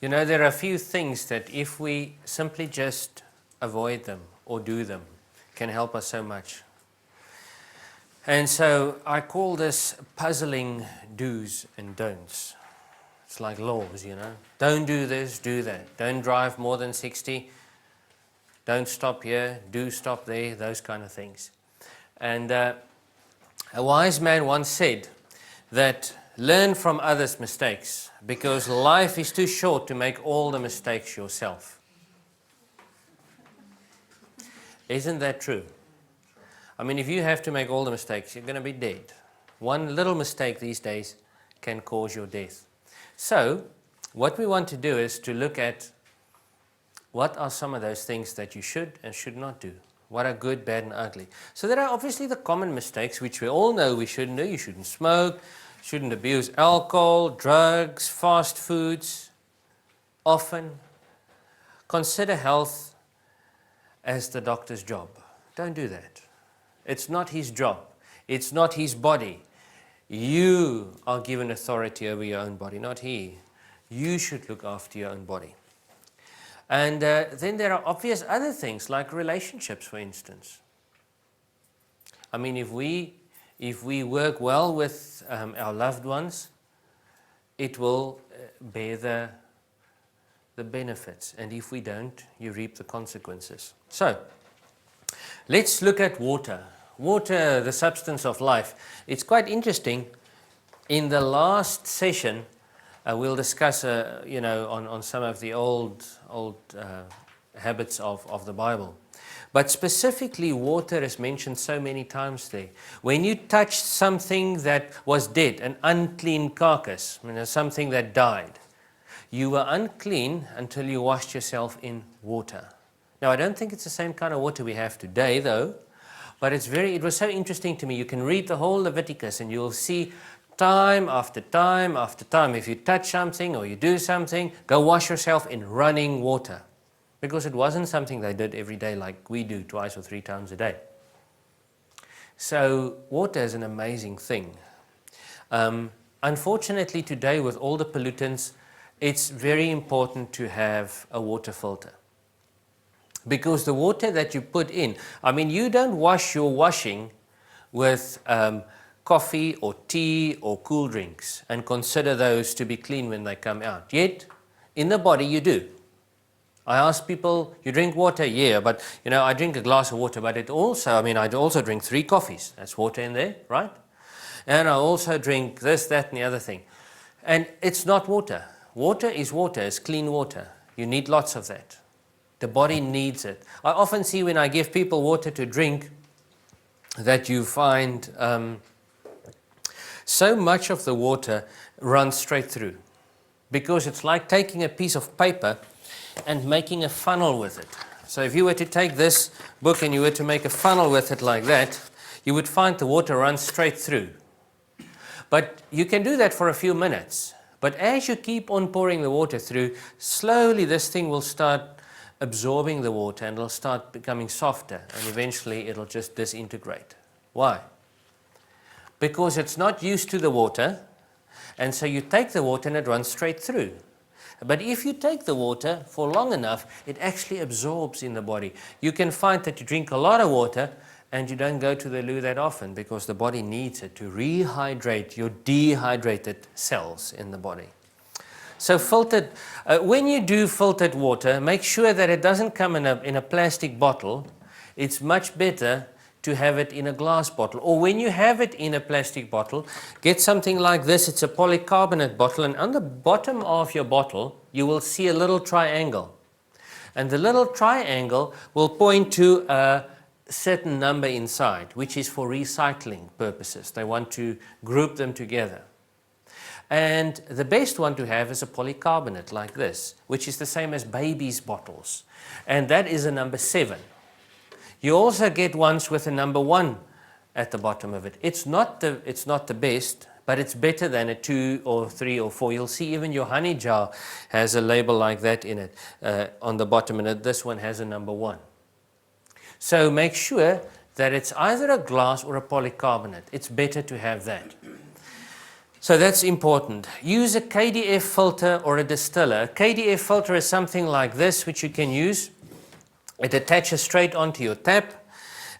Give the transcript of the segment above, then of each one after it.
You know, there are a few things that if we simply just avoid them or do them, can help us so much. And so I call this puzzling do's and don'ts. It's like laws, you know. Don't do this, do that. Don't drive more than 60. Don't stop here, do stop there, those kind of things. And a wise man once said that learn from others' mistakes because life is too short to make all the mistakes yourself. Isn't that true? I mean, if you have to make all the mistakes, you're going to be dead. One little mistake these days can cause your death. So, what we want to do is to look at what are some of those things that you should and should not do. What are good, bad, and ugly. So there are obviously the common mistakes which we all know we shouldn't do. You shouldn't smoke, shouldn't abuse alcohol, drugs, fast foods. Often, consider health as the doctor's job. Don't do that. It's not his job. It's not his body. You are given authority over your own body, not he. You should look after your own body. And then there are obvious other things like relationships, for instance. I mean, if we work well with our loved ones, it will bear the benefits. And if we don't, you reap the consequences. So, let's look at water. Water, the substance of life. It's quite interesting. In the last session, we'll discuss, on some of the old habits of the Bible. But specifically, water is mentioned so many times there. When you touched something that was dead, an unclean carcass, something that died, you were unclean until you washed yourself in water. Now, I don't think it's the same kind of water we have today, though. But it was so interesting to me. You can read the whole Leviticus and you'll see time after time after time. If you touch something or you do something, go wash yourself in running water. Because it wasn't something they did every day like we do 2 or 3 times a day. So water is an amazing thing. Unfortunately today with all the pollutants, it's very important to have a water filter. Because the water that you put in, you don't wash your washing with coffee or tea or cool drinks and consider those to be clean when they come out. Yet, in the body you do. I ask people, you drink water? Yeah, but I drink a glass of water, but I also drink 3 coffees. That's water in there, right? And I also drink this, that, and the other thing. And it's not water. Water is water, it's clean water. You need lots of that. The body needs it. I often see when I give people water to drink that you find so much of the water runs straight through. Because it's like taking a piece of paper and making a funnel with it. So if you were to take this book and you were to make a funnel with it like that, you would find the water runs straight through. But you can do that for a few minutes. But as you keep on pouring the water through, slowly this thing will start absorbing the water and it'll start becoming softer and eventually it'll just disintegrate. Why? Because it's not used to the water and so you take the water and it runs straight through. But if you take the water for long enough, it actually absorbs in the body. You can find that you drink a lot of water and you don't go to the loo that often because the body needs it to rehydrate your dehydrated cells in the body. So when you do filtered water, make sure that it doesn't come in a plastic bottle. It's much better to have it in a glass bottle. Or when you have it in a plastic bottle, get something like this. It's a polycarbonate bottle. And on the bottom of your bottle, you will see a little triangle. And the little triangle will point to a certain number inside, which is for recycling purposes. They want to group them together. And the best one to have is a polycarbonate like this, which is the same as babies' bottles. And that is a number 7. You also get ones with a number 1 at the bottom of it. It's not the best, but it's better than a 2 or 3 or 4. You'll see even your honey jar has a label like that in it on the bottom, and this one has a number 1. So make sure that it's either a glass or a polycarbonate. It's better to have that. So that's important. Use a KDF filter or a distiller. KDF filter is something like this, which you can use. It attaches straight onto your tap,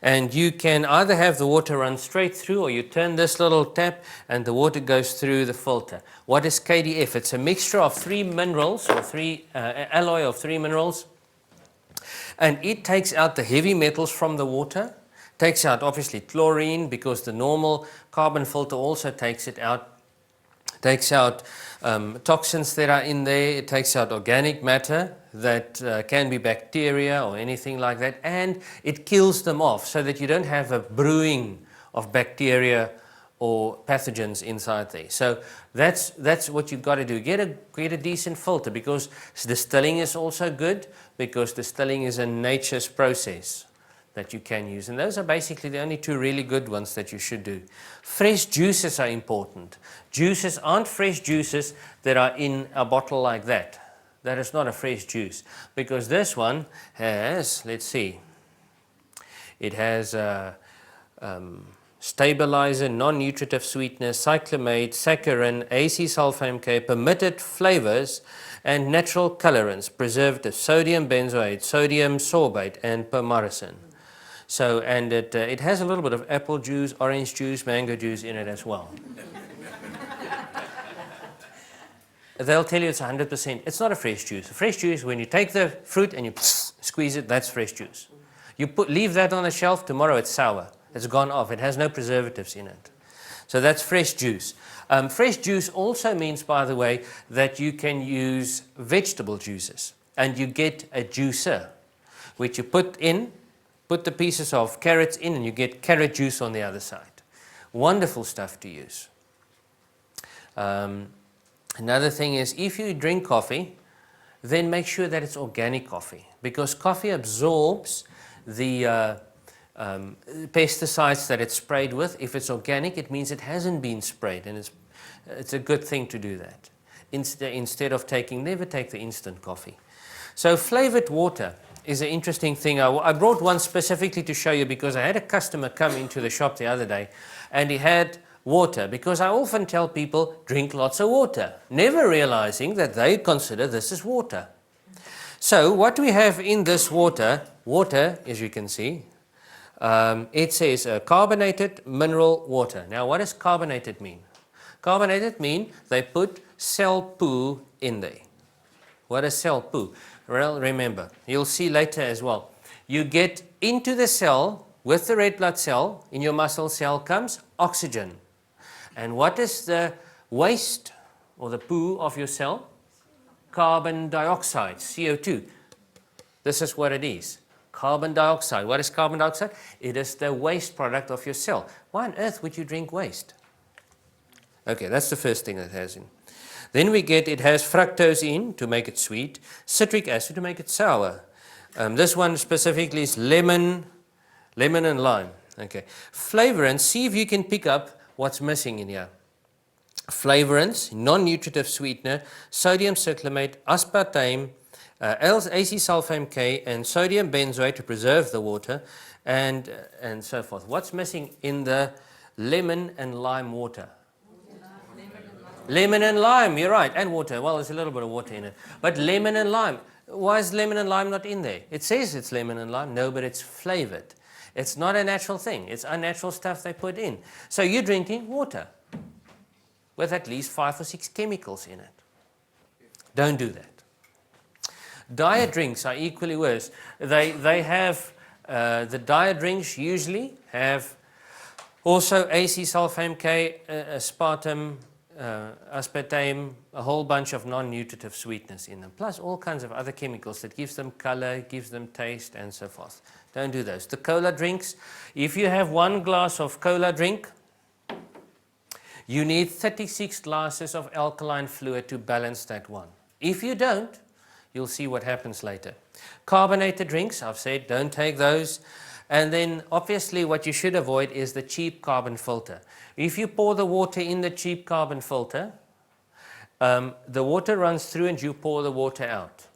and you can either have the water run straight through, or you turn this little tap and the water goes through the filter. What is KDF? It's a mixture of 3 minerals, or alloy of 3 minerals, and it takes out the heavy metals from the water, takes out obviously chlorine, because the normal carbon filter also takes it out. Takes out toxins that are in there. It takes out organic matter that can be bacteria or anything like that, and it kills them off so that you don't have a brewing of bacteria or pathogens inside there. So that's what you've got to do. Get a decent filter, because distilling is also good, because distilling is a nature's process that you can use. And those are basically the only 2 really good ones that you should do. Fresh juices are important. Juices aren't fresh juices that are in a bottle like that. That is not a fresh juice, because this one has, let's see, it has stabilizer, non-nutritive sweetener, cyclamate, saccharin, acesulfame K, permitted flavors, and natural colorants, preservatives, sodium benzoate, sodium sorbate, and permethrin. So, and it has a little bit of apple juice, orange juice, mango juice in it as well. They'll tell you it's 100%. It's not a fresh juice. A fresh juice, when you take the fruit and you squeeze it, that's fresh juice. You leave that on the shelf, tomorrow it's sour. It's gone off. It has no preservatives in it. So that's fresh juice. Fresh juice also means, by the way, that you can use vegetable juices. And you get a juicer, which you put the pieces of carrots in, and you get carrot juice on the other side. Wonderful stuff to use. Another thing is, if you drink coffee, then make sure that it's organic coffee, because coffee absorbs the pesticides that it's sprayed with. If it's organic, it means it hasn't been sprayed, and it's a good thing to do that. Instead of never take the instant coffee. So flavored water is an interesting thing. I brought one specifically to show you, because I had a customer come into the shop the other day, and he had water, because I often tell people, drink lots of water, never realizing that they consider this as water. So what we have in this water, as you can see, it says carbonated mineral water. Now, what does carbonated mean? Carbonated mean they put cell poo in there. What is cell poo? Well, remember, you'll see later as well. You get into the cell, with the red blood cell, in your muscle cell comes oxygen. And what is the waste or the poo of your cell? Carbon dioxide, CO2. This is what it is. Carbon dioxide. What is carbon dioxide? It is the waste product of your cell. Why on earth would you drink waste? Okay, that's the first thing that it has in. Then it has fructose in to make it sweet, citric acid to make it sour. This one specifically is lemon and lime. Okay. Flavorants, see if you can pick up what's missing in here. Flavorants, non-nutritive sweetener, sodium cyclamate, aspartame, acesulfame K, and sodium benzoate to preserve the water, and so forth. What's missing in the lemon and lime water? Lemon and lime, you're right, and water. Well, there's a little bit of water in it. But lemon and lime, why is lemon and lime not in there? It says it's lemon and lime. No, but it's flavored. It's not a natural thing. It's unnatural stuff they put in. So you're drinking water with at least 5 or 6 chemicals in it. Don't do that. Diet drinks are equally worse. They have, the diet drinks usually have also acesulfame K, aspartame, aspartame, a whole bunch of non-nutritive sweetness in them, plus all kinds of other chemicals that gives them color, gives them taste, and so forth. Don't do those. The cola drinks, if you have 1 glass of cola drink, you need 36 glasses of alkaline fluid to balance that one. If you don't, you'll see what happens later. Carbonated drinks, I've said, don't take those. And then obviously what you should avoid is the cheap carbon filter. If you pour the water in the cheap carbon filter, the water runs through and you pour the water out.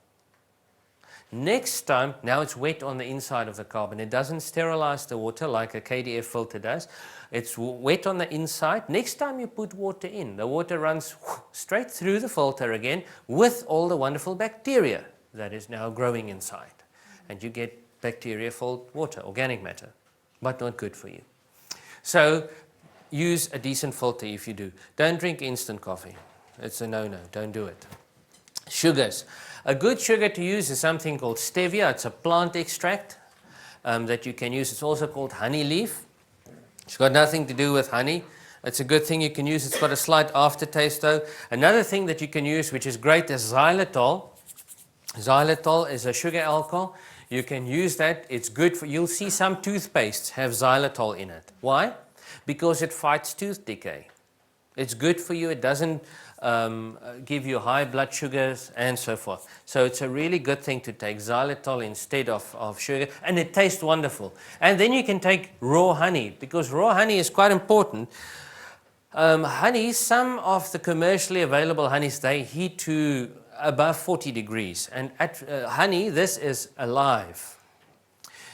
Next time, now it's wet on the inside of the carbon. It doesn't sterilize the water like a KDF filter does. It's wet on the inside. Next time you put water in, the water runs straight through the filter again with all the wonderful bacteria that is now growing inside. And you get bacteria-filled water, organic matter, but not good for you. So use a decent filter if you do. Don't drink instant coffee. It's a no-no. Don't do it. Sugars. A good sugar to use is something called stevia. It's a plant extract that you can use. It's also called honey leaf. It's got nothing to do with honey. It's a good thing you can use. It's got a slight aftertaste though. Another thing that you can use, which is great, is xylitol. Xylitol is a sugar alcohol. You can use that. It's good for, you'll see some toothpastes have xylitol in it. Why? Because it fights tooth decay. It's good for you. It doesn't give you high blood sugars and so forth. So it's a really good thing to take xylitol instead of sugar, and it tastes wonderful. And then you can take raw honey, because raw honey is quite important. Honey, some of the commercially available honeys, they heat to above 40 degrees. And at honey, this is alive.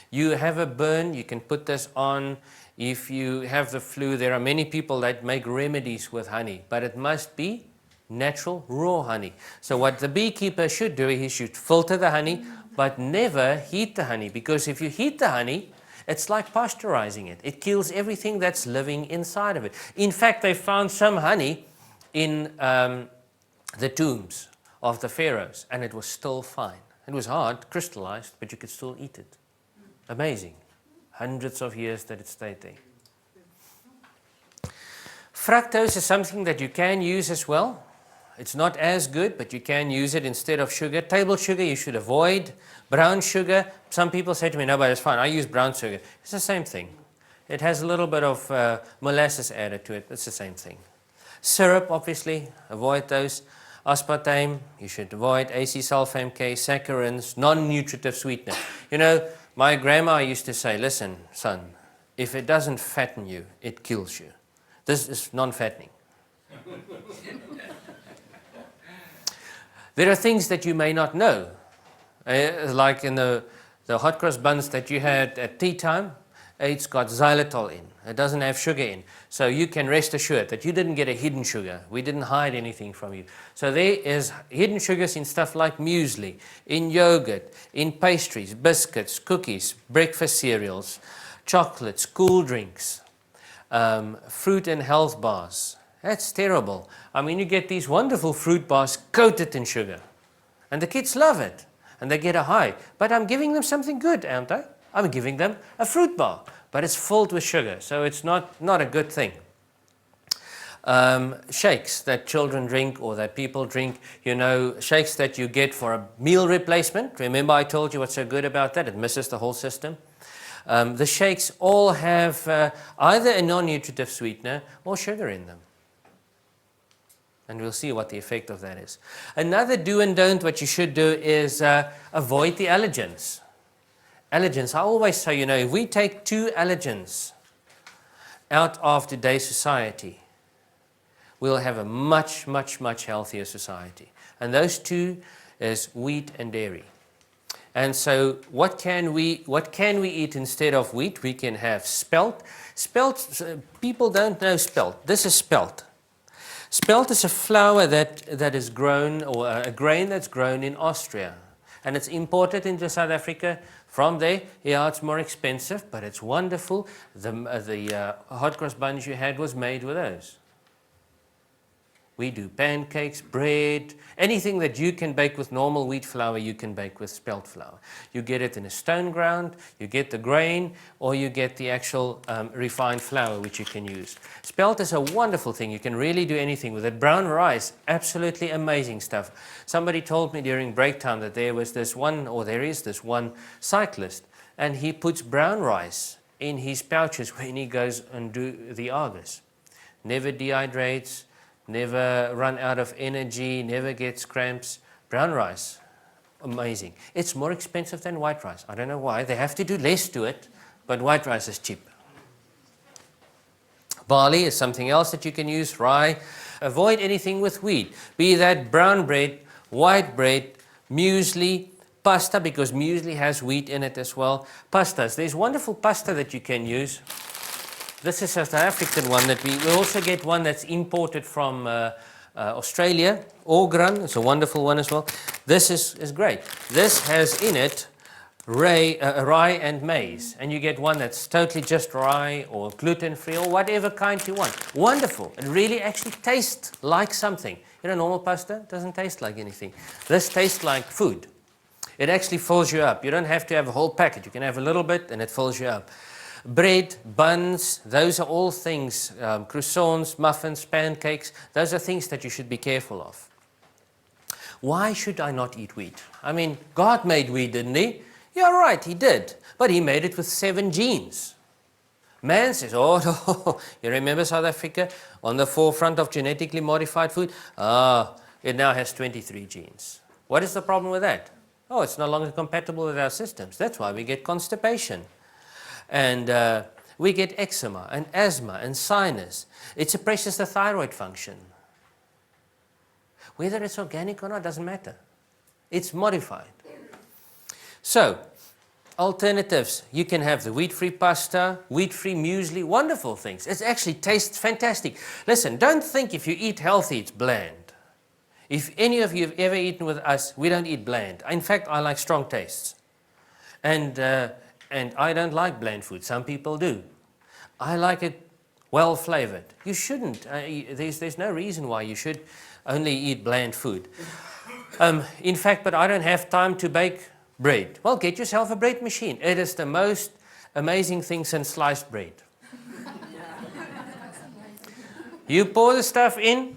You have a burn, you can put this on. If you have the flu, there are many people that make remedies with honey, but it must be natural raw honey. So what the beekeeper should do, he should filter the honey, but never heat the honey, because if you heat the honey, it's like pasteurizing it. It kills everything that's living inside of it. In fact, they found some honey in the tombs of the pharaohs, and it was still fine. It was hard, crystallized, but you could still eat it. Amazing. Hundreds of years that it stayed there. Fructose is something that you can use as well. It's not as good, but you can use it instead of sugar. Table sugar you should avoid. Brown sugar, some people say to me, no, but it's fine, I use brown sugar. It's the same thing. It has a little bit of molasses added to it. It's the same thing. Syrup, obviously, avoid those. Aspartame, you should avoid. acesulfame K, saccharins, non-nutritive sweetener. You know, my grandma used to say, listen, son, if it doesn't fatten you, it kills you. This is non-fattening. There are things that you may not know, like in the hot cross buns that you had at tea time, it's got xylitol in. It doesn't have sugar in. So you can rest assured that you didn't get a hidden sugar. We didn't hide anything from you. So there is hidden sugars in stuff like muesli, in yogurt, in pastries, biscuits, cookies, breakfast cereals, chocolates, cool drinks, fruit and health bars. That's terrible. I mean, you get these wonderful fruit bars coated in sugar. And the kids love it. And they get a high. But I'm giving them something good, aren't I? I'm giving them a fruit bar. But it's filled with sugar. So it's not a good thing. Shakes that children drink or that people drink. You know, shakes that you get for a meal replacement. Remember I told you what's so good about that? It misses the whole system. The shakes all have either a non-nutritive sweetener or sugar in them. And we'll see what the effect of that is. Another do and don't, what you should do is avoid the allergens. Allergens, I always say, you know, if we take 2 allergens out of today's society, we'll have a much, much, much healthier society. And those 2 is wheat and dairy. And so what can we eat instead of wheat? We can have spelt. Spelt, people don't know spelt. This is spelt. Spelt is a flour that is grown, or a grain that's grown in Austria. And it's imported into South Africa. From there, yeah, it's more expensive, but it's wonderful. The hot cross buns you had was made with those. We do pancakes, bread, anything that you can bake with normal wheat flour, you can bake with spelt flour. You get it in a stone ground, you get the grain, or you get the actual refined flour, which you can use. Spelt is a wonderful thing. You can really do anything with it. Brown rice, absolutely amazing stuff. Somebody told me during break time that there is this one cyclist, and he puts brown rice in his pouches when he goes and do the Argus. Never dehydrates, never run out of energy, never gets cramps. Brown rice, amazing. It's more expensive than white rice. I don't know why. They have to do less to it, but white rice is cheap. Barley is something else that you can use. Rye. Avoid anything with wheat, be that brown bread, white bread, muesli, Pasta, because muesli has wheat in it as well. Pastas. There's wonderful pasta that you can use. This is a South African one that we also get one that's imported from Australia. Orgran, it's a wonderful one as well. This is great. This has in it rye and maize, and you get one that's totally just rye or gluten-free or whatever kind you want. Wonderful. It really actually tastes like something. You know, normal pasta doesn't taste like anything. This tastes like food. It actually fills you up. You don't have to have a whole packet. You can have a little bit and it fills you up. Bread, buns, those are all things, croissants, muffins, pancakes, those are things that you should be careful of. Why should I not eat wheat? I mean, God made wheat, didn't he? Yeah, right, he did. But he made it with 7 genes. Man says, oh, no. You remember South Africa on the forefront of genetically modified food? It now has 23 genes. What is the problem with that? Oh, it's no longer compatible with our systems. That's why we get constipation. And we get eczema and asthma and sinus. It suppresses the thyroid function. Whether it's organic or not doesn't matter. It's modified. So, alternatives. You can have the wheat-free pasta, wheat-free muesli, wonderful things. It actually tastes fantastic. Listen, don't think if you eat healthy, it's bland. If any of you have ever eaten with us, we don't eat bland. In fact, I like strong tastes. And I don't like bland food. Some people do. I like it well flavored. You shouldn't. There's no reason why you should only eat bland food. In fact, but I don't have time to bake bread. Well, get yourself a bread machine. It is the most amazing thing since sliced bread. You pour the stuff in,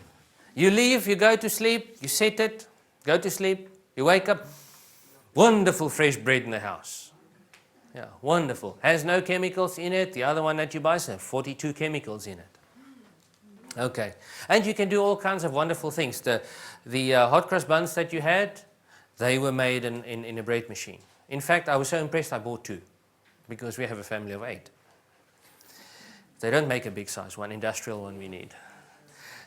you leave, you go to sleep, you set it, go to sleep, you wake up, wonderful fresh bread in the house. Yeah, wonderful. Has no chemicals in it. The other one that you buy has 42 chemicals in it. Okay. And you can do all kinds of wonderful things. The hot cross buns that you had, they were made in a bread machine. In fact, I was so impressed I bought 2 because we have a family of 8. They don't make a big size one, industrial one we need.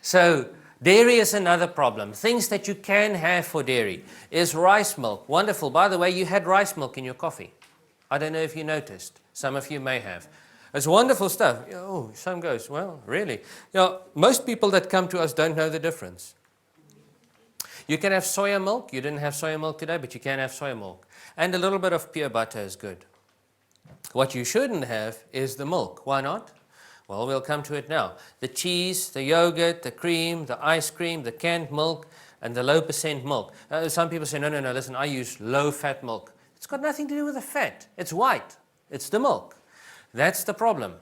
So dairy is another problem. Things that you can have for dairy is rice milk. Wonderful. By the way, you had rice milk in your coffee. I don't know if you noticed. Some of you may have. It's wonderful stuff. Oh, some goes, well, really? You know, most people that come to us don't know the difference. You can have soya milk. You didn't have soya milk today, but you can have soya milk. And a little bit of pure butter is good. What you shouldn't have is the milk. Why not? Well, we'll come to it now. The cheese, the yogurt, the cream, the ice cream, the canned milk, and the low percent milk. Some people say, no, listen, I use low-fat milk. It's got nothing to do with the fat. It's white. It's the milk. That's the problem.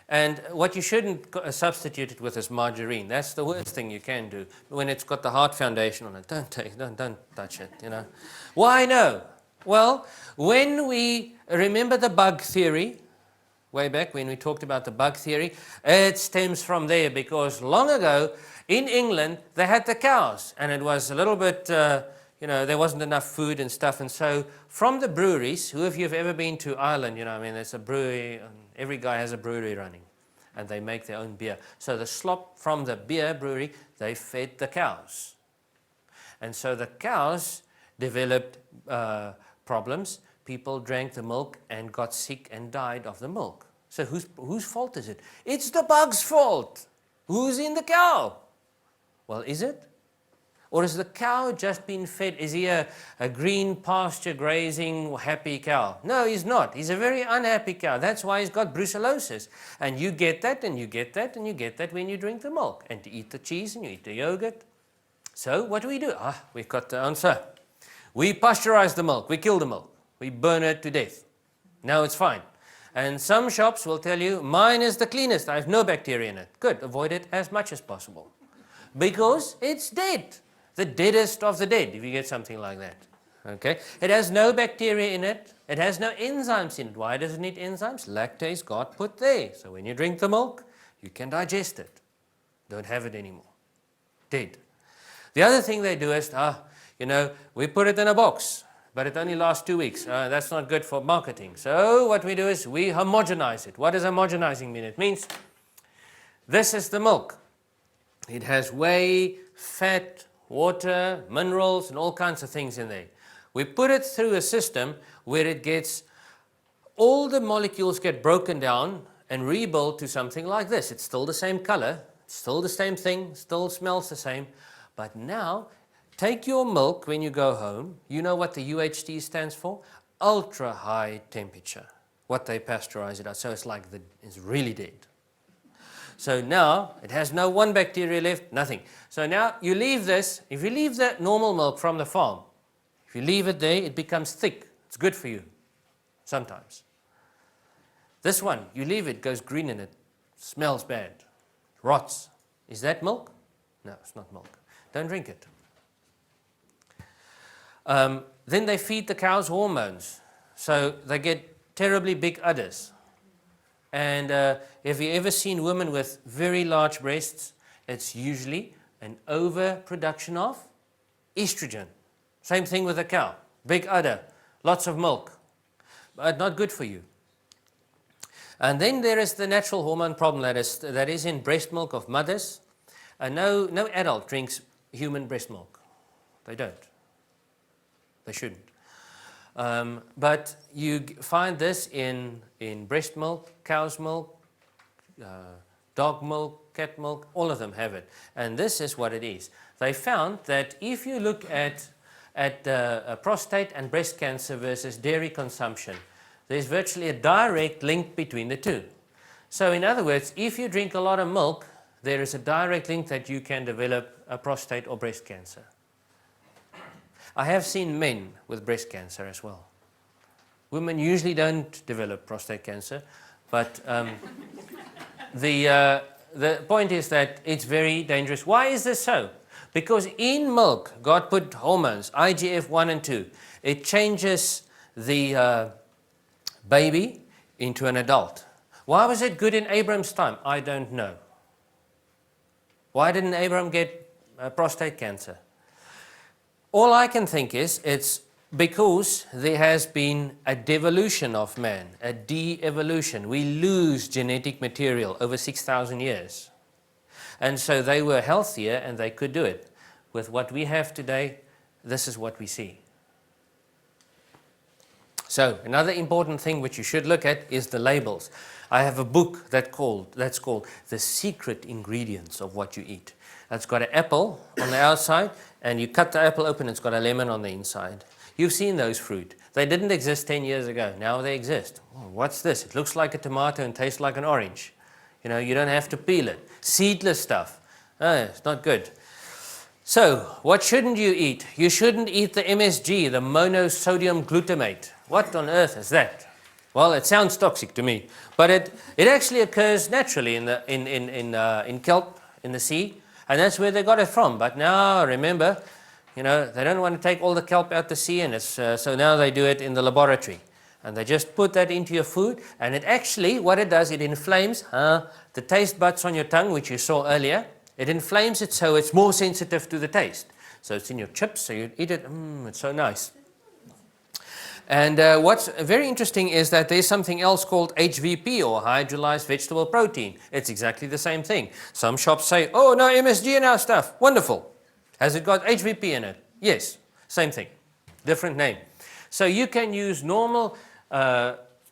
And what you shouldn't substitute it with is margarine. That's the worst thing you can do. When it's got the heart foundation on it, don't touch it, you know. Why no? Well, when we remember the bug theory, way back when we talked about the bug theory, it stems from there because long ago in England they had the cows and it was a little bit, there wasn't enough food and stuff. And so from the breweries, who of you have ever been to Ireland, there's a brewery, every guy has a brewery running and they make their own beer. So the slop from the beer brewery, they fed the cows. And so the cows developed problems. People drank the milk and got sick and died of the milk. So whose fault is it? It's the bug's fault. Who's in the cow? Well, is it? Or is the cow just been fed? Is he a green pasture grazing happy cow? No, he's not. He's a very unhappy cow. That's why he's got brucellosis. And you get that and you get that and you get that when you drink the milk. And you eat the cheese and you eat the yogurt. So what do? We've got the answer. We pasteurize the milk. We kill the milk. We burn it to death. Now it's fine. And some shops will tell you, mine is the cleanest. I have no bacteria in it. Good. Avoid it as much as possible. Because it's dead. The deadest of the dead, if you get something like that. Okay? It has no bacteria in it. It has no enzymes in it. Why does it need enzymes? Lactase got put there. So when you drink the milk, you can digest it. Don't have it anymore. Dead. The other thing they do is, we put it in a box, but it only lasts 2 weeks. That's not good for marketing. So what we do is we homogenize it. What does homogenizing mean? It means this is the milk. It has whey, fat, water, minerals, and all kinds of things in there. We put it through a system where it gets, all the molecules get broken down and rebuilt to something like this. It's still the same color, still the same thing, still smells the same. But now, take your milk when you go home. You know what the UHT stands for? Ultra high temperature. What they pasteurize it out. So it's like it's really dead. So now it has no one bacteria left, nothing. So now you leave this, if you leave that normal milk from the farm, if you leave it there, it becomes thick. It's good for you, sometimes. This one, you leave it, goes green and it smells bad, rots. Is that milk? No, it's not milk. Don't drink it. Then they feed the cows hormones, so they get terribly big udders. And have you ever seen women with very large breasts? It's usually an overproduction of estrogen. Same thing with a cow. Big udder, lots of milk, but not good for you. And then there is the natural hormone problem that is in breast milk of mothers. No adult drinks human breast milk. They don't. They shouldn't. But you find this in breast milk, cow's milk, dog milk, cat milk, all of them have it. And this is what it is. They found that if you look at prostate and breast cancer versus dairy consumption, there's virtually a direct link between the two. So in other words, if you drink a lot of milk, there is a direct link that you can develop a prostate or breast cancer. I have seen men with breast cancer as well. Women usually don't develop prostate cancer, but the point is that it's very dangerous. Why is this so? Because in milk, God put hormones, IGF-1 and 2. It changes the baby into an adult. Why was it good in Abraham's time? I don't know. Why didn't Abraham get prostate cancer? All I can think is it's because there has been a devolution of man, a de-evolution. We lose genetic material over 6,000 years. And so they were healthier and they could do it. With what we have today, this is what we see. So another important thing which you should look at is the labels. I have a book that's called The Secret Ingredients of What You Eat. It's got an apple on the outside, and you cut the apple open, it's got a lemon on the inside. You've seen those fruit. They didn't exist 10 years ago. Now they exist. Oh, what's this? It looks like a tomato and tastes like an orange. You know, you don't have to peel it. Seedless stuff. Oh, it's not good. So, what shouldn't you eat? You shouldn't eat the MSG, the monosodium glutamate. What on earth is that? Well, it sounds toxic to me, but it actually occurs naturally in kelp, in the sea, and that's where they got it from. But now, remember, you know, they don't want to take all the kelp out the sea, and so now they do it in the laboratory. And they just put that into your food, and it actually, what it does, it inflames the taste buds on your tongue, which you saw earlier. It inflames it so it's more sensitive to the taste. So it's in your chips, so you eat it, it's so nice. And what's very interesting is that there's something else called HVP, or hydrolyzed vegetable protein. It's exactly the same thing. Some shops say, oh, no MSG in our stuff. Wonderful. Has it got HVP in it? Yes. Same thing. Different name. So you can use normal,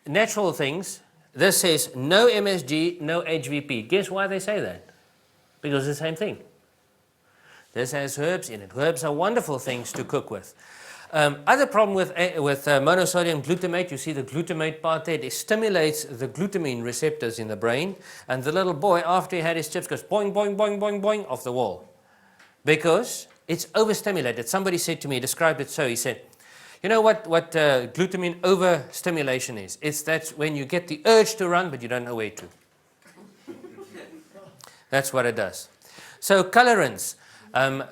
natural things. This says no MSG, no HVP. Guess why they say that? Because it's the same thing. This has herbs in it. Herbs are wonderful things to cook with. Other problem with monosodium glutamate, you see the glutamate part there, it stimulates the glutamine receptors in the brain, and the little boy, after he had his chips, goes boing, boing, boing, boing, boing, off the wall. Because it's overstimulated. Somebody said to me, described it so, he said, you know what glutamine overstimulation is? It's that when you get the urge to run, but you don't know where to. That's what it does. So colorants,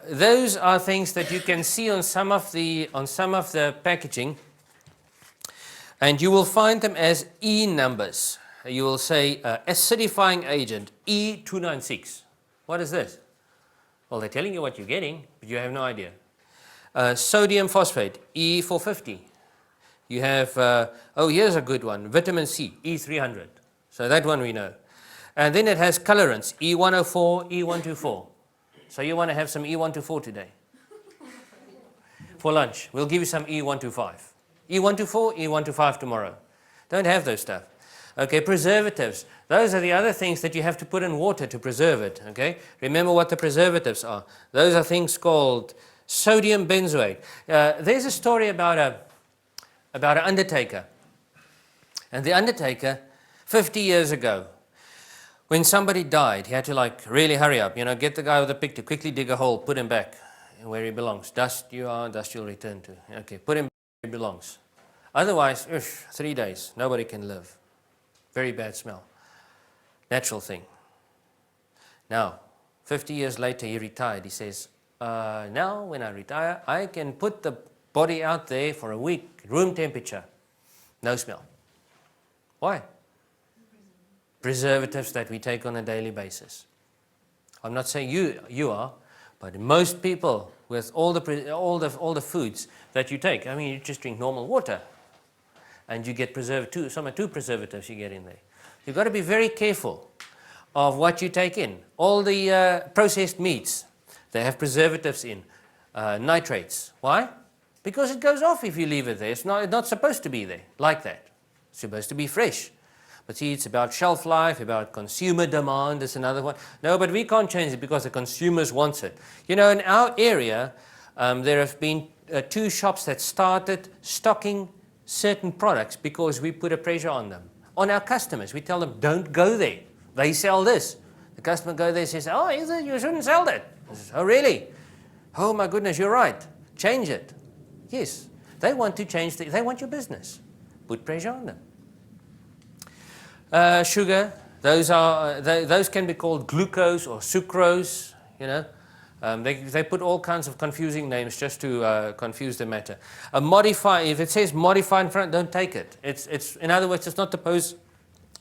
those are things that you can see on some of the packaging, and you will find them as E numbers. You will say acidifying agent E296. What is this? Well, they're telling you what you're getting, but you have no idea. Sodium phosphate E450. You have here's a good one, vitamin C E300. So that one we know. And then it has colorants, E104, E124. So you want to have some E124 today. for lunch. We'll give you some E125. E124, E125 tomorrow. Don't have those stuff. Okay, preservatives. Those are the other things that you have to put in water to preserve it. Okay, remember what the preservatives are. Those are things called sodium benzoate. There's a story about an undertaker. And the undertaker, 50 years ago, when somebody died, he had to like really hurry up, get the guy with the pick to quickly dig a hole, put him back where he belongs. Dust you are, dust you'll return to. Okay, put him where he belongs. Otherwise, 3 days, nobody can live. Very bad smell. Natural thing. Now, 50 years later, he retired. He says, now when I retire, I can put the body out there for a week, room temperature. No smell. Why? Preservatives that we take on a daily basis. I'm not saying you are, but most people with all the foods that you take, I mean, you just drink normal water. And you get two preservatives you get in there. You've got to be very careful of what you take in. All the processed meats, they have preservatives in, nitrates. Why? Because it goes off if you leave it there. It's not supposed to be there like that. It's supposed to be fresh. But see, it's about shelf life, about consumer demand. It's another one. No, but we can't change it because the consumers want it. In our area, there have been 2 shops that started stocking certain products because we put a pressure on them. On our customers, we tell them, don't go there. They sell this. The customer goes there and says, oh, you shouldn't sell that. I says, oh, really? Oh, my goodness, you're right. Change it. Yes, they want to change, they want your business. Put pressure on them. Sugar, those can be called glucose or sucrose, They put all kinds of confusing names just to confuse the matter. If it says modify in front, don't take it. It's in other words, it's not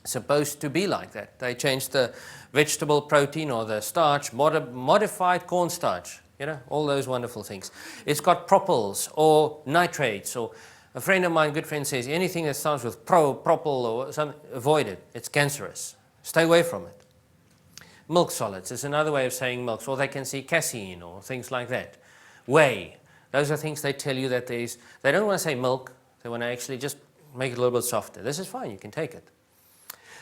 supposed to be like that. They changed the vegetable protein or the starch, modified cornstarch, all those wonderful things. It's got propyls or nitrates, or a friend of mine, good friend, says anything that starts with propyl or something, avoid it. It's cancerous. Stay away from it. Milk solids is another way of saying milks, or they can see casein or things like that. Whey, those are things they tell you that they don't want to say milk, they want to actually just make it a little bit softer. This is fine, you can take it.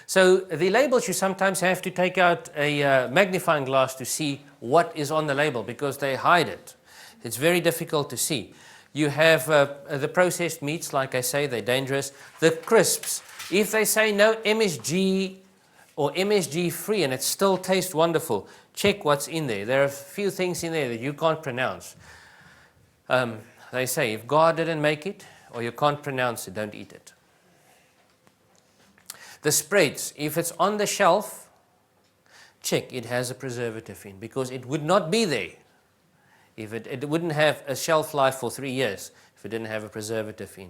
So the labels, you sometimes have to take out a magnifying glass to see what is on the label because they hide it. It's very difficult to see. You have the processed meats, like I say, they're dangerous. The crisps, if they say no MSG or MSG free and it still tastes wonderful, check what's in there. There are a few things in there that you can't pronounce. They say if God didn't make it or you can't pronounce it, don't eat it. The spreads, if it's on the shelf, check it has a preservative in because it would not be there. If it wouldn't have a shelf life for 3 years if it didn't have a preservative in.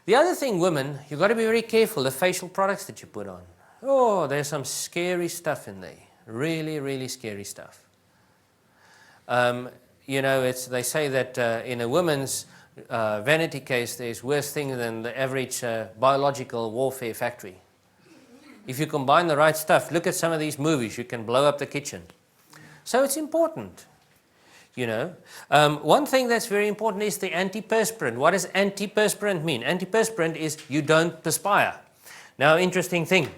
The other thing, women, you've got to be very careful, the facial products that you put on. Oh, there's some scary stuff in there. Really, really scary stuff. They say that in a woman's vanity case, there's worse thing than the average biological warfare factory. If you combine the right stuff, look at some of these movies, you can blow up the kitchen. So it's important. One thing that's very important is the antiperspirant. What does antiperspirant mean? Antiperspirant is you don't perspire. Now, interesting thing.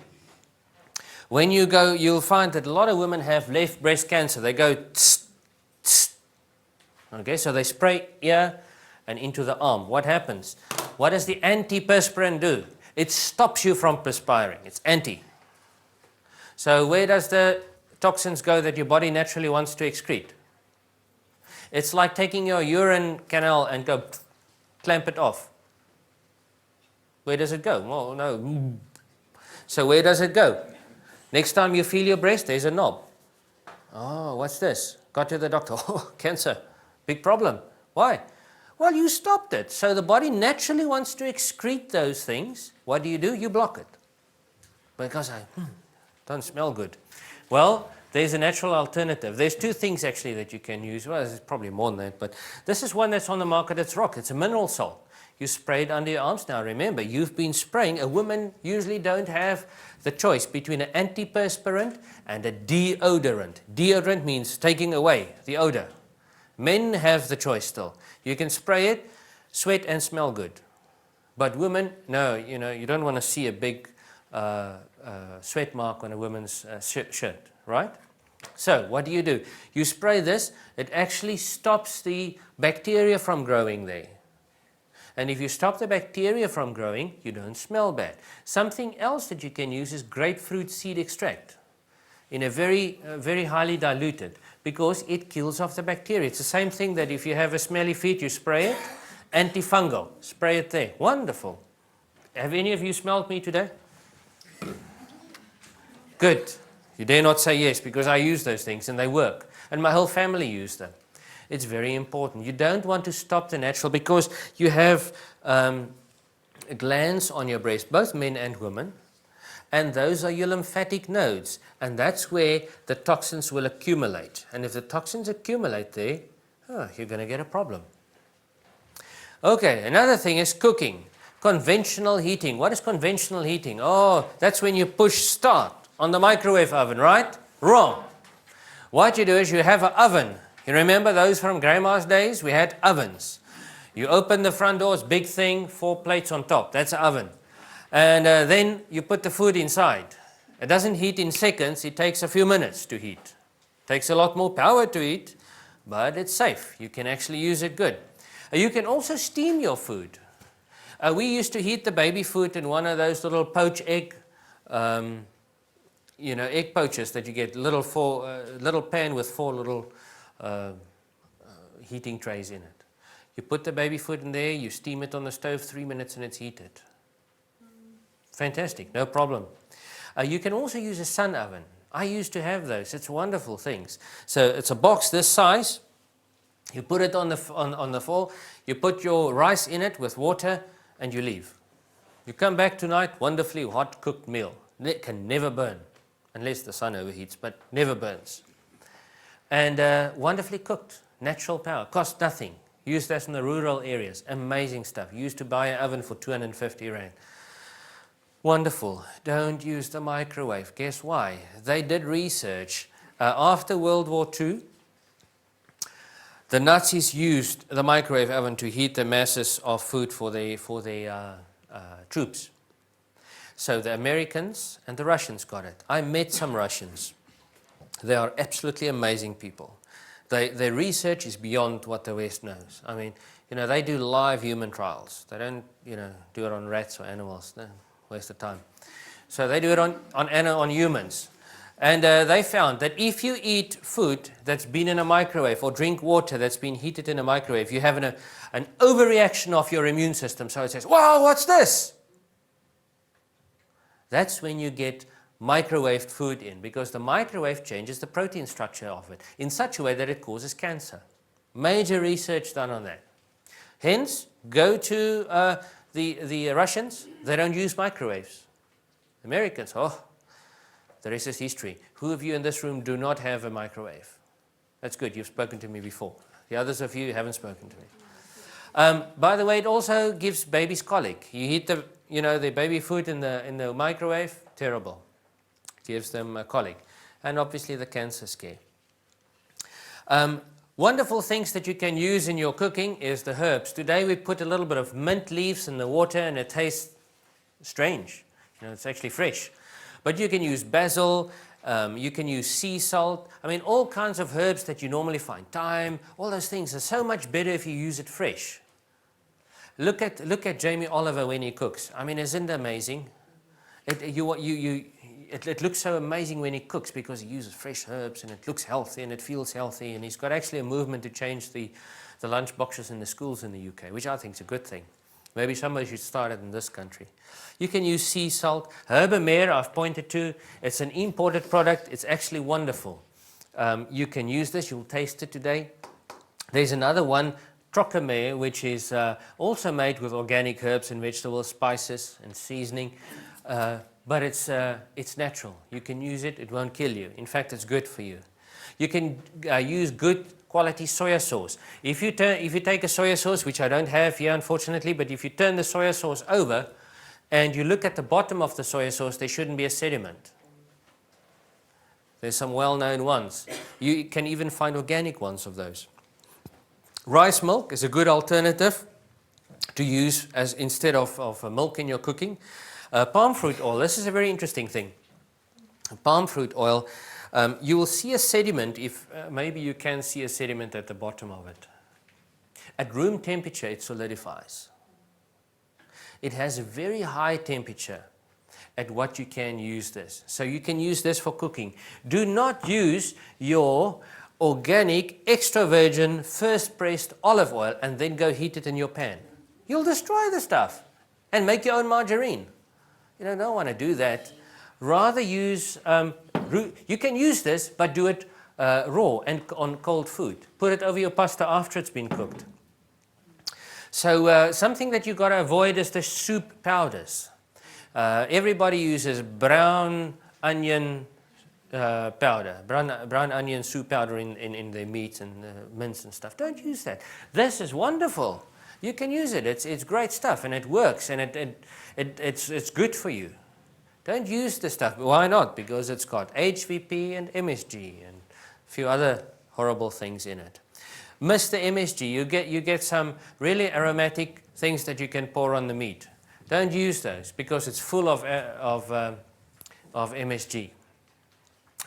When you go, you'll find that a lot of women have left breast cancer. They go tss, tss. Okay, so they spray here and into the arm. What happens? What does the antiperspirant do? It stops you from perspiring. It's anti. So where does the toxins go that your body naturally wants to excrete? It's like taking your urine canal and go clamp it off. Where does it go? Well, no. So where does it go? Next time you feel your breast, there's a knob. Oh, what's this? Got to the doctor. Oh, cancer. Big problem. Why? Well, you stopped it. So the body naturally wants to excrete those things. What do? You block it. Because don't smell good. Well, there's a natural alternative. There's 2 things actually that you can use. Well, there's probably more than that, but this is one that's on the market. It's rock. It's a mineral salt. You spray it under your arms. Now remember, you've been spraying. A woman usually don't have the choice between an antiperspirant and a deodorant. Deodorant means taking away the odor. Men have the choice still. You can spray it, sweat and smell good. But women, no, you don't want to see a big sweat mark on a woman's shirt, right? So what do? You spray this, it actually stops the bacteria from growing there. And if you stop the bacteria from growing, you don't smell bad. Something else that you can use is grapefruit seed extract in a very highly diluted, because it kills off the bacteria. It's the same thing that if you have a smelly feet, you spray it. Antifungal, spray it there. Wonderful. Have any of you smelled me today? Good. You dare not say yes, because I use those things and they work. And my whole family used them. It's very important. You don't want to stop the natural, because you have glands on your breast, both men and women, and those are your lymphatic nodes, and that's where the toxins will accumulate. And if the toxins accumulate there, you're going to get a problem. Okay, another thing is cooking. Conventional heating. What is conventional heating? Oh, that's when you push start on the microwave oven, right? Wrong. What you do is you have an oven. You remember those from Grandma's days? We had ovens. You open the front doors, big thing, 4 plates on top. That's an oven. And then you put the food inside. It doesn't heat in seconds. It takes a few minutes to heat. It takes a lot more power to heat, but it's safe. You can actually use it good. You can also steam your food. We used to heat the baby food in one of those little poach egg, egg poachers that you get, little pan with 4 little heating trays in it. You put the baby food in there, you steam it on the stove 3 minutes and it's heated. Fantastic, no problem. You can also use a sun oven. I used to have those. It's wonderful things. So it's a box this size. You put it on the fall, you put your rice in it with water, and you leave. You come back tonight, wonderfully hot cooked meal. It can never burn, unless the sun overheats, but never burns. And wonderfully cooked, natural power, cost nothing. Use that in the rural areas, amazing stuff. You used to buy an oven for 250 Rand. Wonderful. Don't use the microwave. Guess why? They did research. After World War II, the Nazis used the microwave oven to heat the masses of food for their troops. So the Americans and the Russians got it. I met some Russians. They are absolutely amazing people. Their research is beyond what the West knows. I mean, they do live human trials. They don't, do it on rats or animals. No, waste of time. So they do it on humans. And they found that if you eat food that's been in a microwave or drink water that's been heated in a microwave, you have an overreaction of your immune system. So it says, wow, what's this? That's when you get microwaved food in, because the microwave changes the protein structure of it in such a way that it causes cancer. Major research done on that. Hence, go to the Russians. They don't use microwaves. Americans, the rest is history. Who of you in this room do not have a microwave? That's good. You've spoken to me before. The others of you haven't spoken to me. By the way, it also gives babies colic. You heat the baby food in the microwave. Terrible. Gives them colic, and obviously the cancer scare. Wonderful things that you can use in your cooking is the herbs. Today we put a little bit of mint leaves in the water, and it tastes strange. It's actually fresh. But you can use basil, you can use sea salt. I mean, all kinds of herbs that you normally find. Thyme, all those things are so much better if you use it fresh. Look at Jamie Oliver when he cooks. I mean, isn't it amazing? It looks so amazing when he cooks, because he uses fresh herbs and it looks healthy and it feels healthy, and he's got actually a movement to change the lunch boxes in the schools in the UK, which I think is a good thing. Maybe somebody should start it in this country. You can use sea salt. Herbamare, I've pointed to. It's an imported product. It's actually wonderful. You can use this. You'll taste it today. There's another one, Trocamare, which is also made with organic herbs and vegetables, spices and seasoning. But it's natural. You can use it. It won't kill you. In fact, it's good for you. You can use good quality soya sauce. If you take a soya sauce, which I don't have here unfortunately, but if you turn the soya sauce over and you look at the bottom of the soya sauce, there shouldn't be a sediment. There's some well-known ones. You can even find organic ones of those. Rice milk is a good alternative to use as instead of milk in your cooking. Palm fruit oil, this is a very interesting thing. Palm fruit oil, you will see a sediment, if maybe you can see a sediment at the bottom of it. At room temperature, it solidifies. It has a very high temperature at what you can use this. So you can use this for cooking. Do not use your organic, extra virgin, first pressed olive oil and then go heat it in your pan. You'll destroy the stuff and make your own margarine. You don't want to do that. Rather use, you can use this, but do it raw and on cold food. Put it over your pasta after it's been cooked. So something that you've got to avoid is the soup powders. Everybody uses brown onion powder, brown onion soup powder in their meats and mince and stuff. Don't use that. This is wonderful. You can use it. It's great stuff and it works and it's good for you. Don't use the stuff. Why not? Because it's got HVP and MSG and a few other horrible things in it. Miss the MSG. You get some really aromatic things that you can pour on the meat. Don't use those because it's full of MSG.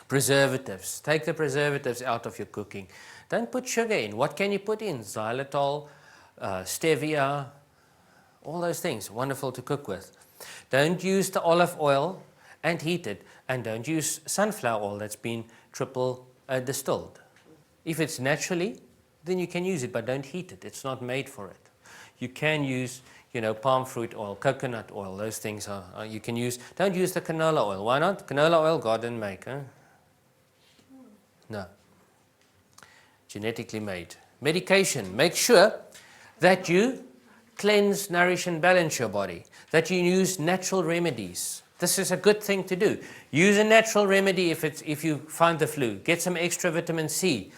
Preservatives. Take the preservatives out of your cooking. Don't put sugar in. What can you put in? Xylitol, stevia, all those things. Wonderful to cook with. Don't use the olive oil and heat it. And don't use sunflower oil that's been triple distilled. If it's naturally, then you can use it, but don't heat it. It's not made for it. You can use, palm fruit oil, coconut oil. Those things are you can use. Don't use the canola oil. Why not? Canola oil, God didn't make, huh? No. Genetically made. Medication. Make sure that you cleanse, nourish, and balance your body. That you use natural remedies. This is a good thing to do. Use a natural remedy if you find the flu. Get some extra vitamin C.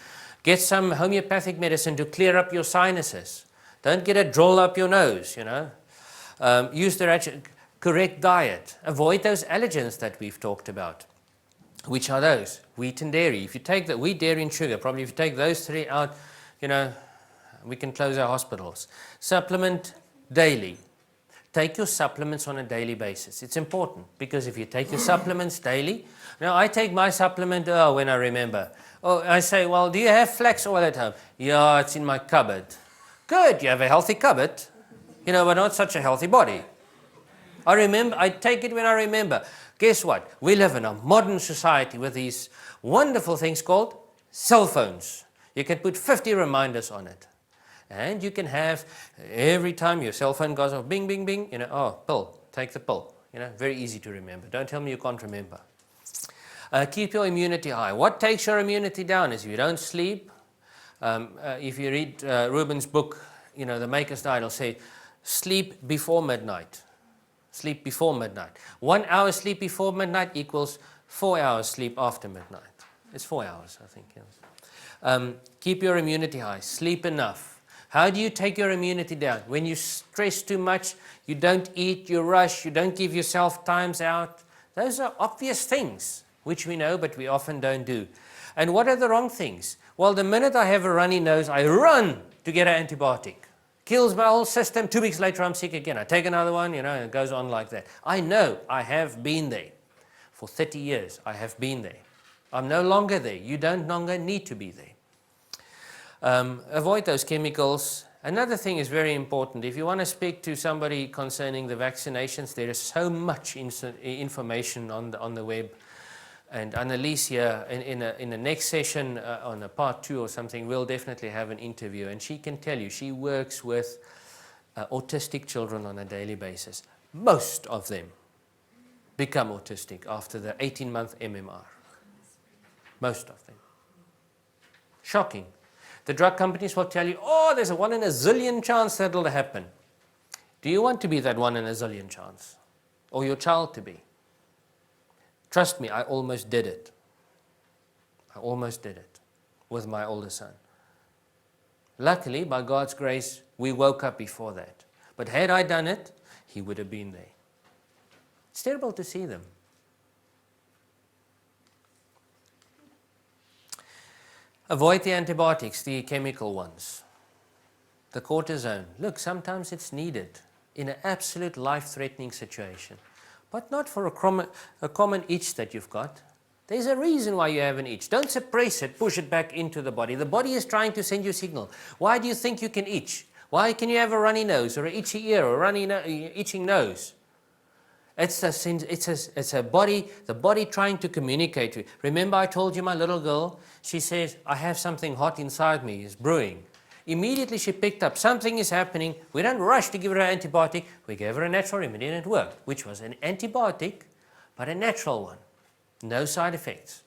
Get some homeopathic medicine to clear up your sinuses. Don't get it drawn up your nose, Use the correct diet. Avoid those allergens that we've talked about. Which are those? Wheat and dairy. If you take the wheat, dairy, and sugar, probably if you take those three out, we can close our hospitals. Supplement daily. Take your supplements on a daily basis. It's important because if you take your supplements daily, now I take my supplement when I remember. I say, well, do you have flax oil at home? Yeah, it's in my cupboard. Good, you have a healthy cupboard, but not such a healthy body. I take it when I remember. Guess what? We live in a modern society with these wonderful things called cell phones. You can put 50 reminders on it. And you can have, every time your cell phone goes off, bing, bing, bing, pill, take the pill. Very easy to remember. Don't tell me you can't remember. Keep your immunity high. What takes your immunity down is if you don't sleep. If you read Ruben's book, The Maker's Diet, it'll say, sleep before midnight. Sleep before midnight. 1 hour sleep before midnight equals 4 hours sleep after midnight. It's 4 hours, I think. Yes. Keep your immunity high. Sleep enough. How do you take your immunity down? When you stress too much, you don't eat, you rush, you don't give yourself times out. Those are obvious things, which we know, but we often don't do. And what are the wrong things? Well, the minute I have a runny nose, I run to get an antibiotic. Kills my whole system. 2 weeks later, I'm sick again. I take another one, and it goes on like that. I know. I have been there. For 30 years, I have been there. I'm no longer there. You don't longer need to be there. Avoid those chemicals. Another thing is very important. If you want to speak to somebody concerning the vaccinations, there is so much information on the web. And Annelies here, in the next session, on a part 2 or something, we'll definitely have an interview. And she can tell you, she works with autistic children on a daily basis. Most of them become autistic after the 18-month MMR. Most of them. Shocking. The drug companies will tell you, there's a 1 in a zillion chance that'll happen. Do you want to be that 1 in a zillion chance? Or your child to be? Trust me, I almost did it. I almost did it with my older son. Luckily, by God's grace, we woke up before that. But had I done it, he would have been there. It's terrible to see them. Avoid the antibiotics, the chemical ones. the cortisone. Look, sometimes it's needed in an absolute life-threatening situation, but not for a common itch that you've got. There's a reason why you have an itch. Don't suppress it, push it back into the body. The body is trying to send you a signal. Why do you think you can itch? Why can you have a runny nose or an itchy ear or a itching nose? It's the body trying to communicate to you. Remember I told you my little girl, she says, I have something hot inside me, it's brewing. Immediately she picked up, something is happening. We don't rush to give her an antibiotic. We gave her a natural remedy and it worked, which was an antibiotic, but a natural one. No side effects.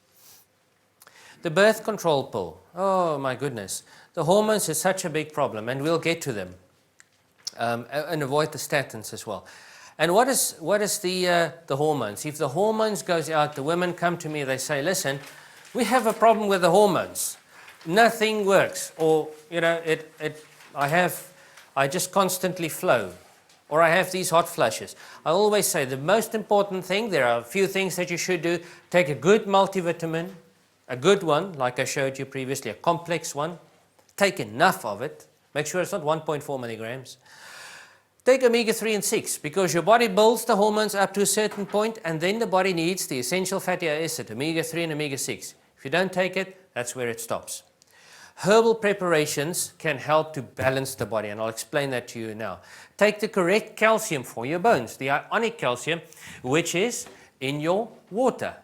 The birth control pill, oh my goodness. The hormones is such a big problem, and we'll get to them. And avoid the statins as well. And what is the hormones? If the hormones goes out, the women come to me, they say, listen, we have a problem with the hormones. Nothing works. Or, you know, I just constantly flow. Or I have these hot flushes. I always say the most important thing, there are a few things that you should do. Take a good multivitamin, a good one, like I showed you previously, a complex one. Take enough of it. Make sure it's not 1.4 milligrams. Take omega-3 and 6, because your body builds the hormones up to a certain point, and then the body needs the essential fatty acid, omega-3 and omega-6. If you don't take it, that's where it stops. Herbal preparations can help to balance the body, and I'll explain that to you now. Take the correct calcium for your bones, the ionic calcium, which is in your water.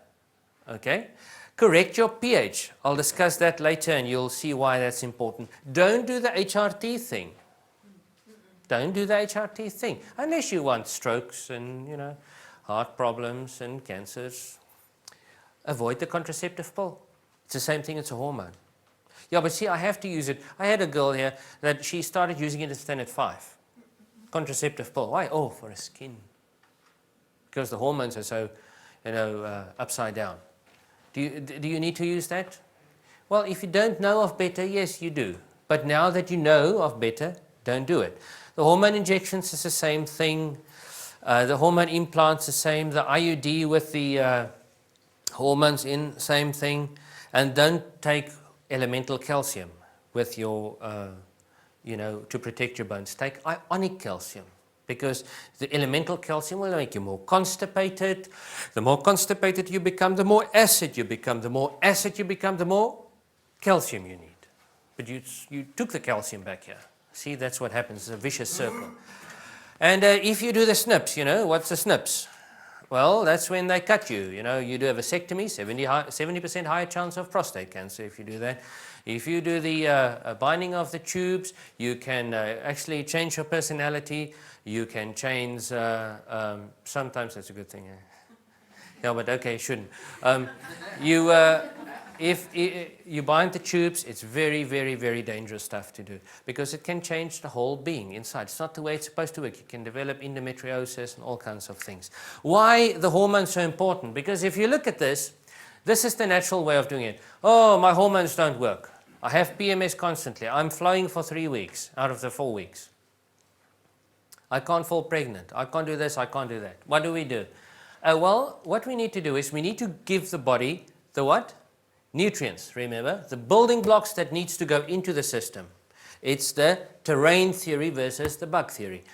Okay? Correct your pH. I'll discuss that later, and you'll see why that's important. Don't do the HRT thing. Don't do the HRT thing, unless you want strokes and, you know, heart problems and cancers. Avoid the contraceptive pill. It's the same thing, it's a hormone. Yeah, but see, I have to use it. I had a girl here that she started using it at standard 5. Contraceptive pill. Why? Oh, for her skin. Because the hormones are so, you know, upside down. Do you need to use that? Well, if you don't know of better, yes, you do. But now that you know of better, don't do it. The hormone injections is the same thing. The hormone implants the same. The IUD with the hormones in, same thing. And don't take elemental calcium with your, you know, to protect your bones. Take ionic calcium, because the elemental calcium will make you more constipated. The more constipated you become, the more acid you become. The more acid you become, the more calcium you need. But you took the calcium back here. See, that's what happens. It's a vicious circle. And if you do the SNPs, you know, what's the SNPs? Well, that's when they cut you. You know, you do a vasectomy, 70% higher chance of prostate cancer if you do that. If you do the binding of the tubes, you can actually change your personality. You can change, sometimes that's a good thing. Yeah, but okay, shouldn't. If you bind the tubes, it's very, very, very dangerous stuff to do, because it can change the whole being inside. It's not the way it's supposed to work. You can develop endometriosis and all kinds of things. Why the hormones so important? Because if you look at this, this is the natural way of doing it. Oh, my hormones don't work. I have PMS constantly. I'm flowing for 3 weeks out of the 4 weeks. I can't fall pregnant. I can't do this. I can't do that. What do we do? Well, what we need to do is we need to give the body the what? Nutrients, remember, the building blocks that needs to go into the system. It's the terrain theory versus the bug theory.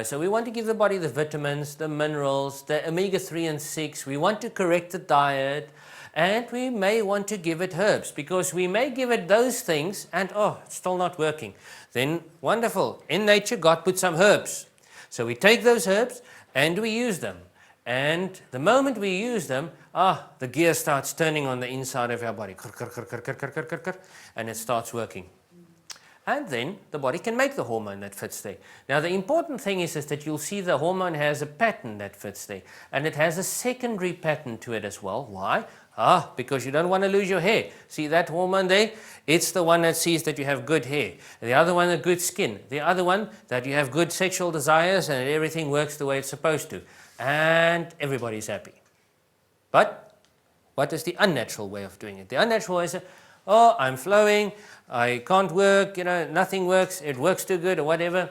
So we want to give the body the vitamins, the minerals, the omega-3 and 6. We want to correct the diet, and we may want to give it herbs, because we may give it those things and, oh, it's still not working. Then, wonderful. In nature, God put some herbs. So we take those herbs and we use them. And the moment we use them, the gear starts turning on the inside of our body. And it starts working. And then the body can make the hormone that fits there. Now the important thing is that you'll see the hormone has a pattern that fits there. And it has a secondary pattern to it as well. Why? Because you don't want to lose your hair. See that hormone there? It's the one that sees that you have good hair. The other one, a good skin. The other one, that you have good sexual desires and everything works the way it's supposed to. And everybody's happy. But what is the unnatural way of doing it? The unnatural way is, I'm flowing, I can't work, you know, nothing works, it works too good or whatever.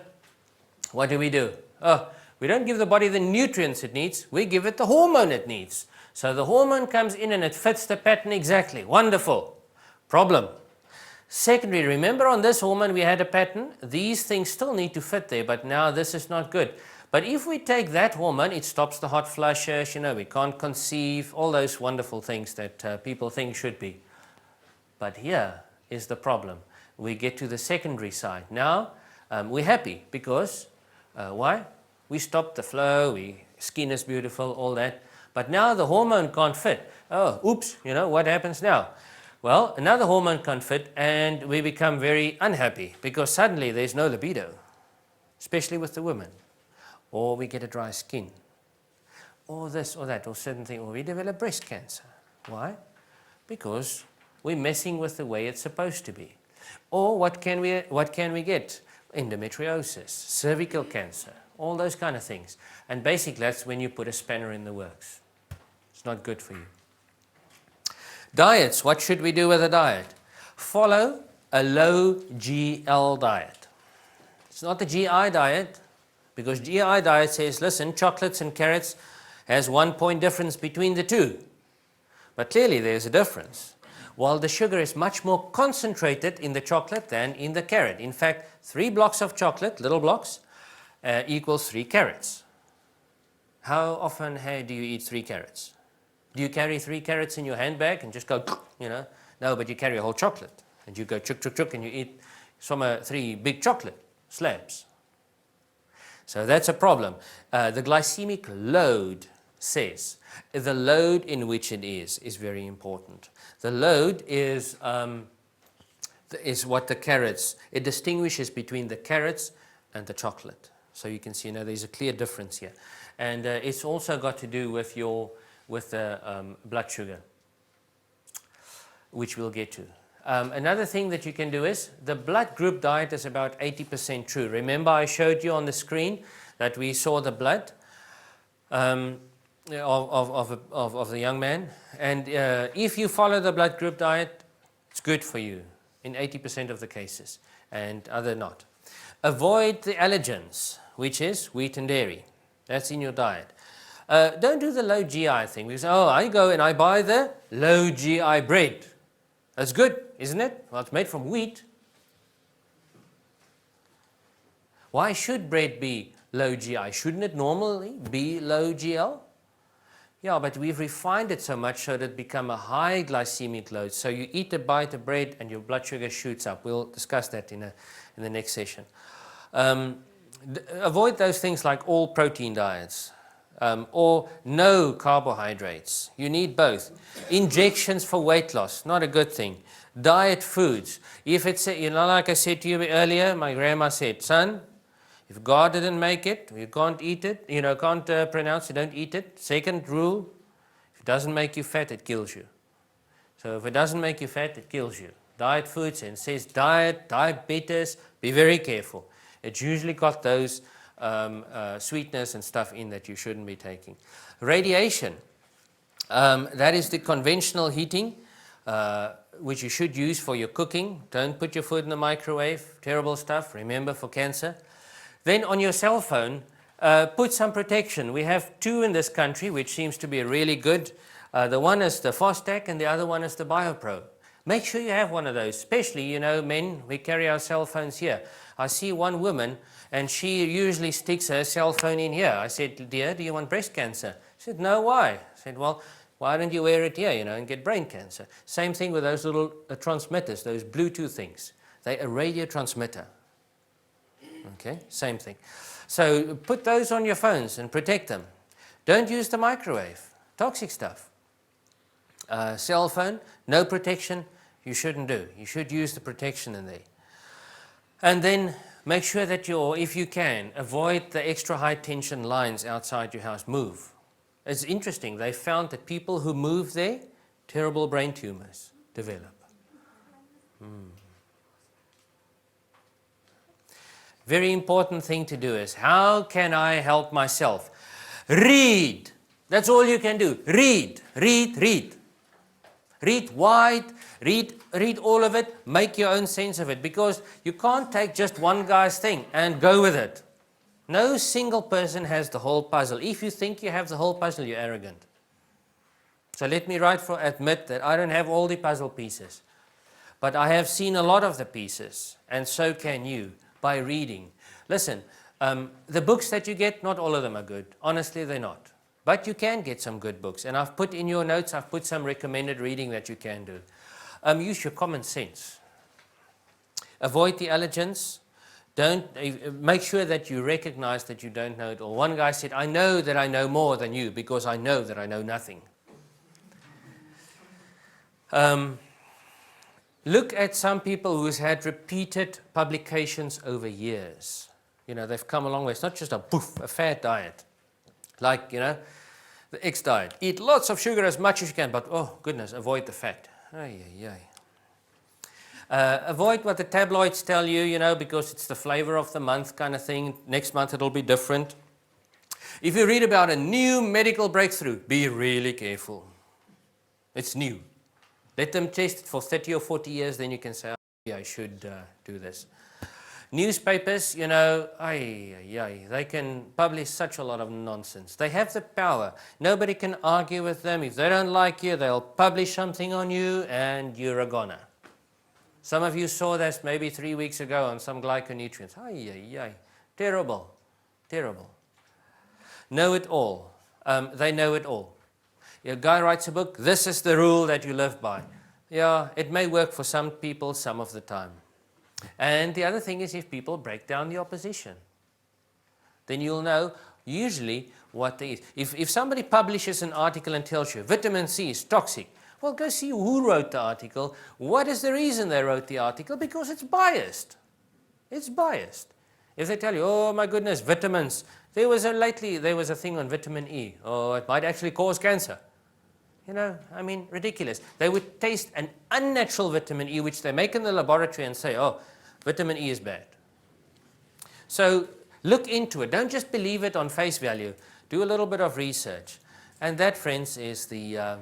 What do? We don't give the body the nutrients it needs, we give it the hormone it needs. So the hormone comes in and it fits the pattern exactly. Wonderful. Problem. Secondary, remember on this hormone we had a pattern. These things still need to fit there, but now this is not good. But if we take that hormone, it stops the hot flushes, we can't conceive, all those wonderful things that people think should be. But here is the problem. We get to the secondary side. Now, we're happy because, why? We stopped the flow, skin is beautiful, all that. But now the hormone can't fit. Oh, oops, what happens now? Well, another hormone can't fit and we become very unhappy because suddenly there's no libido, especially with the women. Or we get a dry skin, or this or that, or certain thing, or we develop breast cancer. Why? Because we're messing with the way it's supposed to be. Or what can we get? Endometriosis, cervical cancer, all those kind of things. And basically that's when you put a spanner in the works. It's not good for you. Diets, what should we do with a diet? Follow a low GL diet. It's not the GI diet, because GI diet says, listen, chocolates and carrots has 1 point difference between the two. But clearly there's a difference. While the sugar is much more concentrated in the chocolate than in the carrot. In fact, 3 blocks of chocolate, little blocks, equals 3 carrots. How often do you eat 3 carrots? Do you carry 3 carrots in your handbag and just go, No, but you carry a whole chocolate. And you go chuk, chuk, chuk, and you eat 3 big chocolate slabs. So that's a problem. The glycemic load says, the load in which it is very important. The load is what the carrots, it distinguishes between the carrots and the chocolate. So you can see there's a clear difference here. And it's also got to do with the blood sugar, which we'll get to. Another thing that you can do is, the blood group diet is about 80% true. Remember I showed you on the screen that we saw the blood of the young man. And if you follow the blood group diet, it's good for you in 80% of the cases, and other not. Avoid the allergens, which is wheat and dairy. That's in your diet. Don't do the low GI thing, because, I go and I buy the low GI bread. That's good, isn't it? Well, it's made from wheat. Why should bread be low GI? Shouldn't it normally be low GL? Yeah, but we've refined it so much so that it become a high glycemic load. So you eat a bite of bread and your blood sugar shoots up. We'll discuss that in the next session. Avoid those things like all protein diets. Or no carbohydrates. You need both. Injections for weight loss, not a good thing. Diet foods. If it's, like I said to you earlier, my grandma said, son, if God didn't make it, you can't eat it, can't pronounce it, don't eat it. Second rule, if it doesn't make you fat, it kills you. So if it doesn't make you fat, it kills you. Diet foods, and it says diabetes, be very careful. It's usually got those sweetness and stuff in that you shouldn't be taking. Radiation, that is the conventional heating, which you should use for your cooking. Don't put your food in the microwave, terrible stuff, remember, for cancer. Then on your cell phone, put some protection. We have 2 in this country, which seems to be really good. The one is the Fostec and the other one is the BioPro. Make sure you have one of those, especially, men, we carry our cell phones here. I see one woman, and she usually sticks her cell phone in here. I said, dear, do you want breast cancer? She said, no, why? I said, well, why don't you wear it here, and get brain cancer? Same thing with those little transmitters, those Bluetooth things. They're a radio transmitter. Okay, same thing. So put those on your phones and protect them. Don't use the microwave, toxic stuff. Cell phone, no protection, you shouldn't do. You should use the protection in there. And then make sure that if you can, avoid the extra high tension lines outside your house. Move. It's interesting, they found that people who move there, terrible brain tumors develop. Very important thing to do is, how can I help myself? Read. That's all you can do. Read, read, read. Read wide, read all of it, make your own sense of it, because you can't take just one guy's thing and go with it. No single person has the whole puzzle. If you think you have the whole puzzle, you're arrogant. So let me admit that I don't have all the puzzle pieces. But I have seen a lot of the pieces, and so can you, by reading. Listen, the books that you get, not all of them are good. Honestly, they're not. But you can get some good books. And I've put in your notes, I've put some recommended reading that you can do. Use your common sense. Avoid the allegiance. Make sure that you recognize that you don't know it all. One guy said, I know that I know more than you because I know that I know nothing. Look at some people who's had repeated publications over years. You know, they've come a long way. It's not just a fad diet. Like, you know, the X diet. Eat lots of sugar as much as you can, but oh goodness, avoid the fat. Avoid what the tabloids tell you, you know, because it's the flavor of the month kind of thing. Next month it'll be different. If you read about a new medical breakthrough, be really careful. It's new. Let them test it for 30 or 40 years, then you can say, oh, yeah, I should do this. Newspapers, you know, they can publish such a lot of nonsense. They have the power. Nobody can argue with them. If they don't like you, they'll publish something on you, and you're a goner. Some of you saw this maybe 3 weeks ago on some glyconutrients. Terrible, terrible. Know it all. They know it all. A guy writes a book, this is the rule that you live by. Yeah, it may work for some people some of the time. And the other thing is if people break down the opposition, then you'll know usually what there is. If somebody publishes an article and tells you vitamin C is toxic, well, go see who wrote the article. What is the reason they wrote the article? Because it's biased. It's biased. If they tell you, oh my goodness, vitamins, lately there was a thing on vitamin E, oh, it might actually cause cancer. You know, I mean, ridiculous. They would taste an unnatural vitamin E, which they make in the laboratory, and say, oh, vitamin E is bad. So look into it. Don't just believe it on face value. Do a little bit of research. And that, friends, is the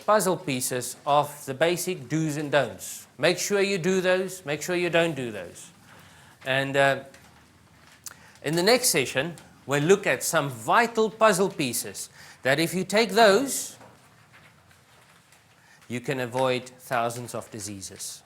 puzzle pieces of the basic do's and don'ts. Make sure you do those. Make sure you don't do those. And in the next session, we'll look at some vital puzzle pieces that if you take those, you can avoid thousands of diseases.